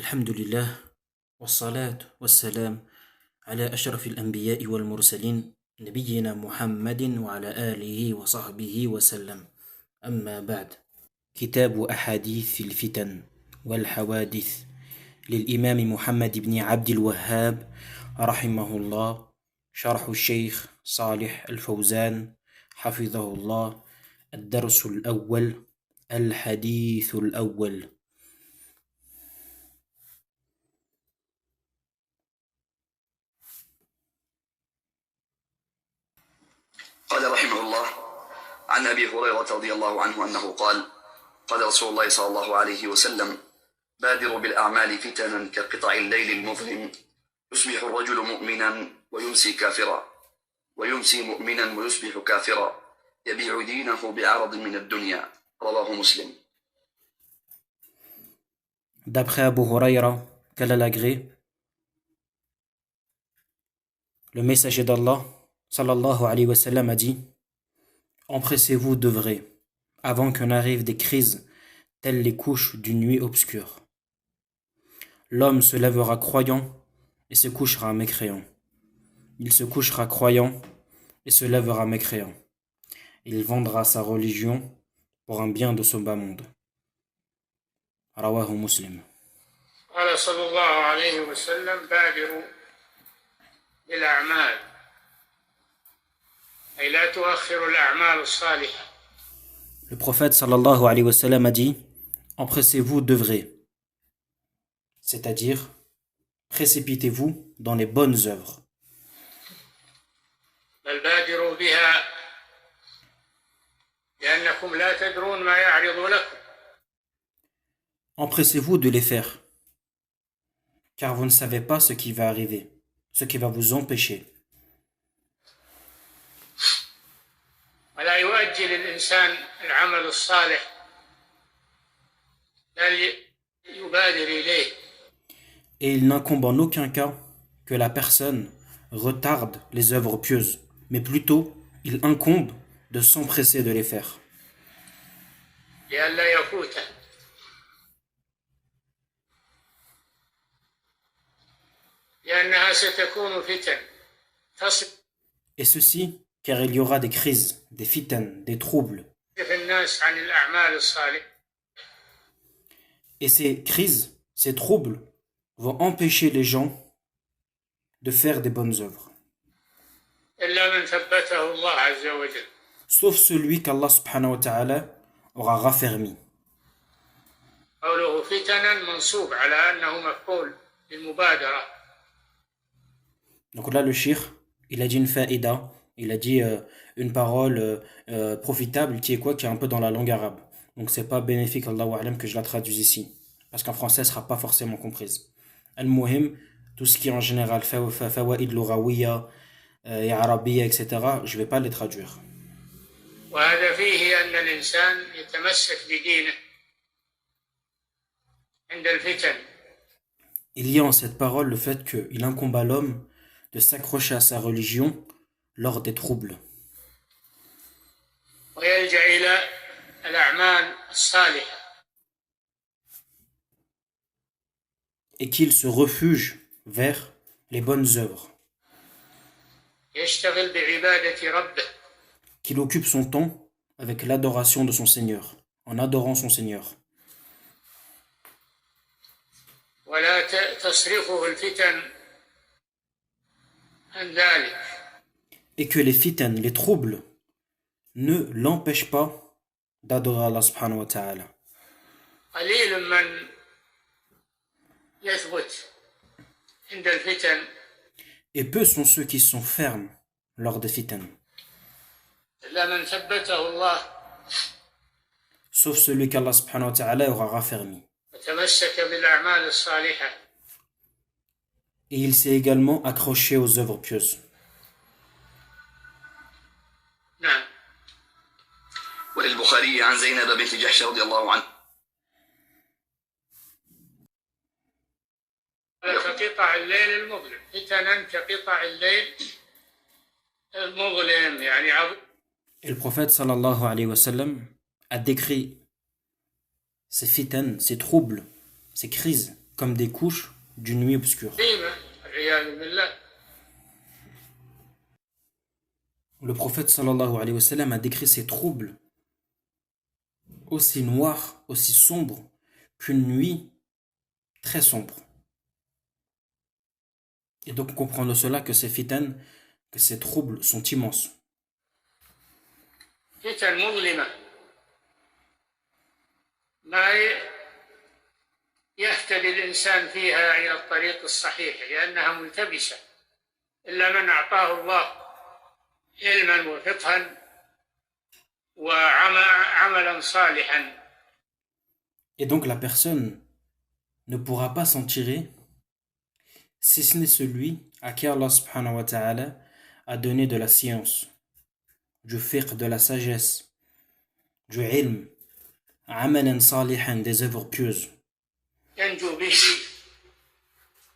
الحمد لله والصلاة والسلام على أشرف الأنبياء والمرسلين نبينا محمد وعلى آله وصحبه وسلم. أما بعد، كتاب أحاديث الفتن والحوادث للإمام محمد بن عبد الوهاب رحمه الله، شرح الشيخ صالح الفوزان حفظه الله. الدرس الأول، الحديث الأول. قال رحمه الله: عن أبي هريرة رضي الله عنه أنه قال: قال رسول الله صلى الله عليه وسلم: بادروا بالأعمال فتنا كقطع الليل المظلم، يصبح الرجل مؤمنا ويمسي كافرا، ويمسي مؤمنا ويصبح كافرا، يبيع دينه بعرض من الدنيا. رواه مسلم. D'après Abu Huraira, qu'Allah l'agrée, le messager d'Allah, sallallahu alayhi wa sallam, a dit: empressez-vous d'œuvrer, avant que n'arrivent des crises telles les couches d'une nuit obscure. L'homme se lèvera croyant et se couchera mécréant. Il se couchera croyant et se lèvera mécréant. Il vendra sa religion pour un bien de ce bas monde. Rawahu Muslim. قال صلى الله عليه وسلم: بادروا بالأعمال، أي لا تؤخروا الأعمال الصالحة. Le prophète sallallahu alayhi wa sallam a dit: empressez-vous d'œuvrer, c'est-à-dire précipitez-vous dans les bonnes œuvres. بل بادروا بها لأنكم لا تدرون ما يعرض لكم. Empressez-vous de les faire, car vous ne savez pas ce qui va arriver, ce qui va vous empêcher. ولا يؤجل الإنسان العمل الصالح بل يبادر إليه. Et il n'incombe en aucun cas que la personne retarde les œuvres pieuses, mais plutôt il incombe de s'empresser de les faire, لئلا يفوته. لأنها ستكون فتن تصف et ceci car il y aura des crises, des fitanes, des troubles. الناس عن الأعمال الصالحة. Et ces crises, ces troubles vont empêcher les gens de faire des bonnes œuvres, إلا من ثبته الله عز وجل. sauf celui qu'Allah subhanahu wa ta'ala aura raffermi. قوله فتنا منصوب على أنه مفعول للمبادرة. Donc là le shir, il a dit une faïda, il a dit une parole profitable qui est quoi, qui est un peu dans la langue arabe. Donc c'est pas bénéfique, Allahu a'lam, que je la traduise ici, parce qu'en français elle sera pas forcément comprise. Al-Muhim, tout ce qui est en général fawaïd lughawiya et arabiya, etc., je vais pas les traduire. وهذا فيه أن الإنسان يتمسك بدينه عند الفتن. Il y a en cette parole le fait qu'il incombe à l'homme de s'accrocher à sa religion lors des troubles, ويلجأ إلى الأعمال الصالحة. et qu'il se refuge vers les bonnes œuvres, يشتغل بعبادة ربه. qu'il occupe son temps avec l'adoration de son Seigneur, en adorant son Seigneur, ولا تصرفه الفتن عن ذلك. et que les fitans, les troubles, ne l'empêchent pas d'adorer Allah subhanahu wa ta'ala. قليل من يثبت عند الفتن. Et peu sont ceux qui sont fermes lors des fitans, إلا من ثبته الله sauf celui qu'Allah subhanahu wa ta'ala aura raffermi. وتمسك بالأعمال الصالحة. Et il s'est également accroché aux œuvres pieuses. نعم. وللبخاري عن زينب بنت جحش رضي الله عنه كقطع الليل المظلم، فتنا كقطع الليل المظلم، يعني عظيم. Et le prophète sallallahu alayhi wa sallam a décrit ces fitanes, ces troubles, ces crises comme des couches d'une nuit obscure. عظيمة والعياذ بالله. Le prophète sallallahu alayhi wa sallam a décrit ces troubles aussi noirs, aussi sombres qu'une nuit très sombre. Et donc on comprend de cela que ces fitan, que ces troubles sont immenses. فتن مظلمة ما يهتدي الإنسان فيها إلى الطريق الصحيح لأنها ملتبسة إلا من أعطاه الله علما وفقها وعملا صالحا. Et donc la personne ne pourra pas s'en tirer si ce n'est celui à qui Allah subhanahu wa ta'ala a donné de la science, du fiqh, de la sagesse, du ilm, amalan salihan, des œuvres pieuses, ينجو به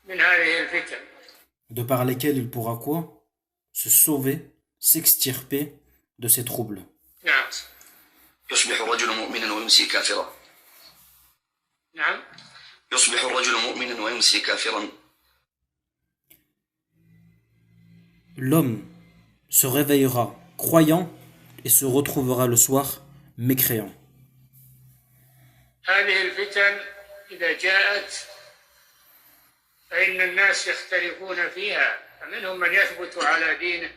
من هذه الفتن. de par lesquelles il pourra quoi? Se sauver, s'extirper de ces troubles. نعم. يصبح الرجل مؤمنا ويمسي كافرا. نعم. يصبح الرجل مؤمنا ويمسي كافرا. L'homme se réveillera croyant et se retrouvera le soir mécréant. هذه الفتن إذا جاءت فإن الناس يختلفون فيها فمنهم من يثبت على دينه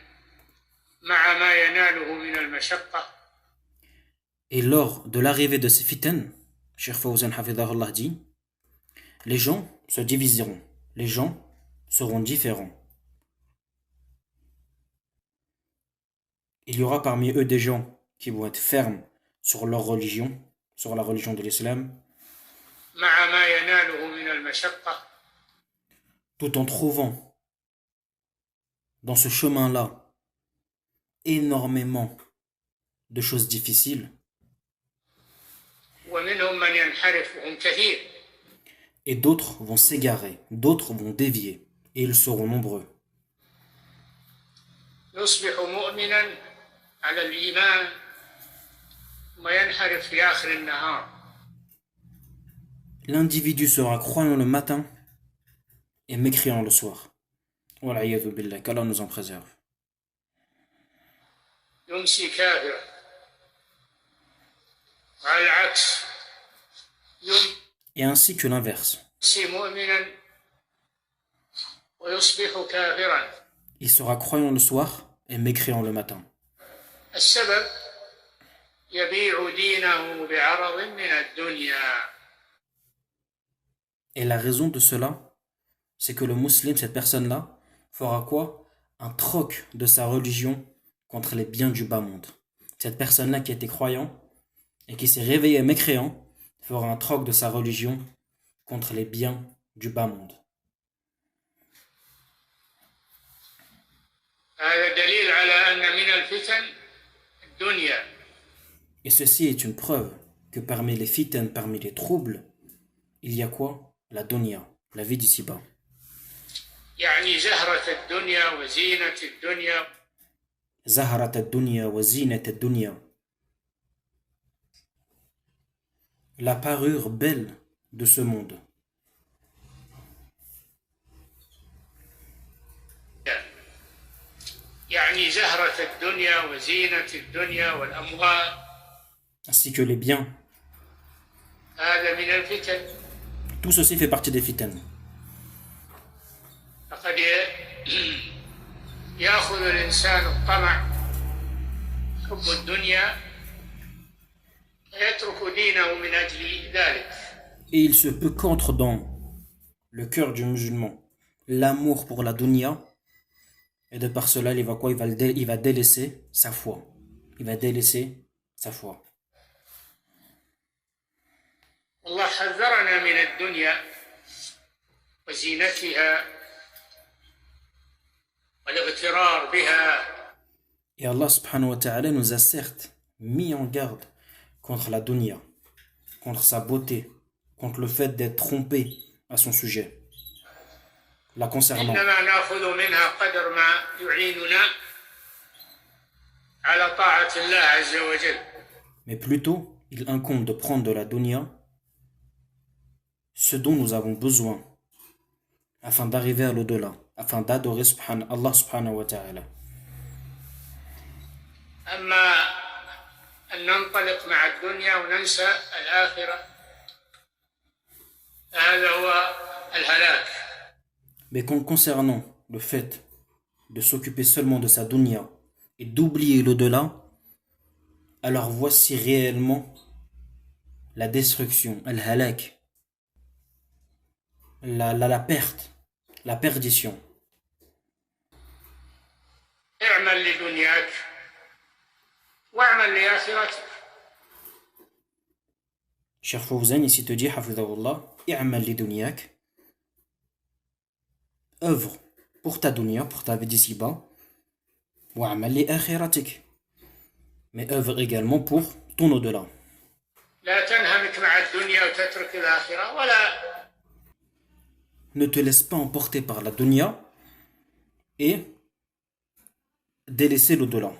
مع ما يناله من المشقة. Et lors de l'arrivée de ces fitanes, Cheikh Fawzan Hafidahullah dit, les gens se diviseront, les gens seront différents. Il y aura parmi eux des gens qui vont être fermes sur leur religion, sur la religion de l'islam, مع ما يناله من المشقة. tout en trouvant dans ce chemin-là énormément de choses difficiles, ومنهم من ينحرف وهم كثير. et d'autres vont s'égarer, d'autres vont dévier, et ils seront nombreux. يصبح مؤمنا على الإيمان ثم ينحرف في آخر النهار. L'individu sera croyant le matin et mécréant le soir. Wal'iyadhu billah, qu'Allah nous en préserve. يمسي كافرا. وعلى العكس Et ainsi que l'inverse. يمسي مؤمنا ويصبح كافرا. Il sera croyant le soir et mécréant le matin. السبب يبيع دينه بعرض من الدنيا. Et la raison de cela, c'est que le musulman, cette personne-là, fera quoi? Un troc de sa religion contre les biens du bas monde. Cette personne-là qui était croyant et qui s'est réveillé mécréant, fera un troc de sa religion contre les biens du bas monde. Et ceci est une preuve que parmi les fitans, parmi les troubles, il y a quoi? La dunya, la vie d'ici-bas. Zaharat ad-dunya wa zinat ad-dunya. La parure belle de ce monde. Ainsi que les biens. Tout ceci fait partie des fitans. Et il se peut qu'entre dans le cœur du musulman l'amour pour la dunya, et de par cela, il va quoi? Il va délaisser sa foi. Il va délaisser sa foi. الله حذرنا من الدنيا وزينتها والاغترار بها. Et Allah subhanahu wa ta'ala nous a certes mis en garde contre la dunya, contre sa beauté, contre le fait d'être trompé à son sujet. La concernant. إنما نأخذ منها قدر ما يعيننا على طاعة الله عز وجل. Mais plutôt, il incombe de prendre de la dunya ce ce dont nous avons besoin afin d'arriver à l'au-delà, afin d'adorer Allah subhanahu wa ta'ala. أما أن ننطلق مع الدنيا وننسى الآخرة هذا هو الهلاك. Mais concernant le fait de s'occuper seulement de sa dunya et d'oublier l'au-delà, alors voici réellement la destruction, al-halak, la perte, la perdition. اعمل لدنياك واعمل لآخرتك. Cheikh Fawzan ici te dit, hafidhahullah, i'mal li dunyak, œuvre pour ta dunya, pour ta vie d'ici-bas, wa'amal li akhiratik, mais œuvre également pour ton au-delà. لا تنهمك مع الدنيا وتترك الآخرة ولا. Ne te laisse pas emporter par la dunya et délaisser l'au-delà.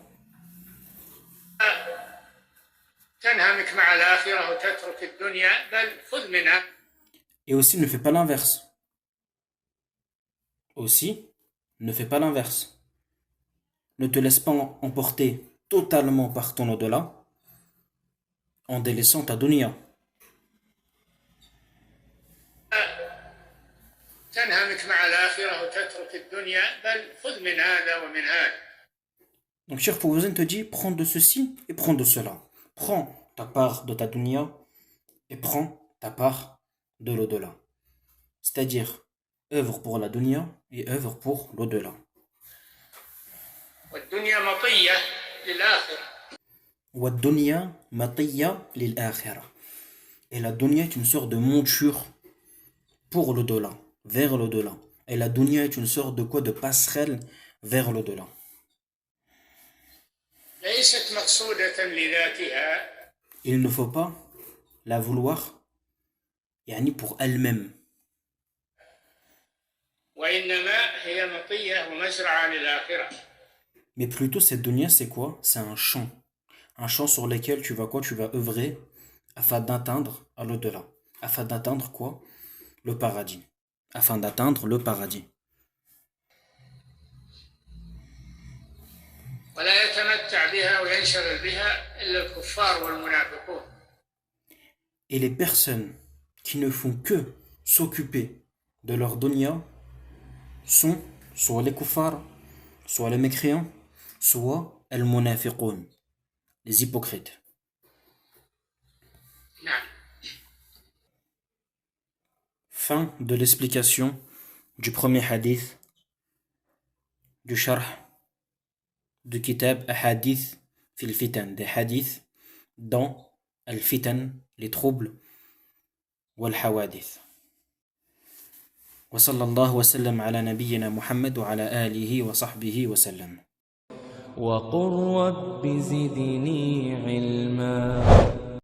تنهمك مع الآخرة وتترك الدنيا بل خذ منها. Et aussi ne fais pas l'inverse. Aussi, ne fais pas l'inverse. Ne te laisse pas emporter totalement par ton au-delà en délaissant ta dunya. تنهمك مع الآخرة وتترك الدنيا بل خذ من هذا ومن هذا. Donc Cheikh Fawzan te dit, prends de ceci et prends de cela. Prends ta part de ta dunya et prends ta part de l'au-delà. C'est-à-dire, œuvre pour la dunya et œuvre pour l'au-delà. والدنيا مطية للآخرة. وَالدُّنْيَا مَطِيَّةٌ لِلْآخِرَةِ. Et la dunya est une sorte de monture pour l'au-delà, vers l'au-delà. Et la dunya est une sorte de quoi? De passerelle vers l'au-delà. ليست مقصودة لذاتها. Il ne faut pas la vouloir يعني pour elle-même. وإنما هي مطية ومزرعة للآخرة. Mais plutôt cette dunya c'est quoi? C'est un champ. Un champ sur lequel tu vas quoi? Tu vas œuvrer afin d'atteindre à l'au-delà. Afin d'atteindre quoi? Le paradis. Afin d'atteindre le paradis. ولا يتمتع بها وينشغل بها إلا الكفار والمنافقون. Et les personnes qui ne font que s'occuper de leur dunya sont soit les kuffars, soit les mécréants, soit al-munafiqun, les hypocrites. نعم. Fin de l'explication du premier hadith du sharh du kitab Ahadith fil fitan, des hadiths dans al-fitan, les troubles, wal hawadith. وصلى الله وسلم على نبينا محمد وعلى آله وصحبه وسلم. وقل رب زدني علما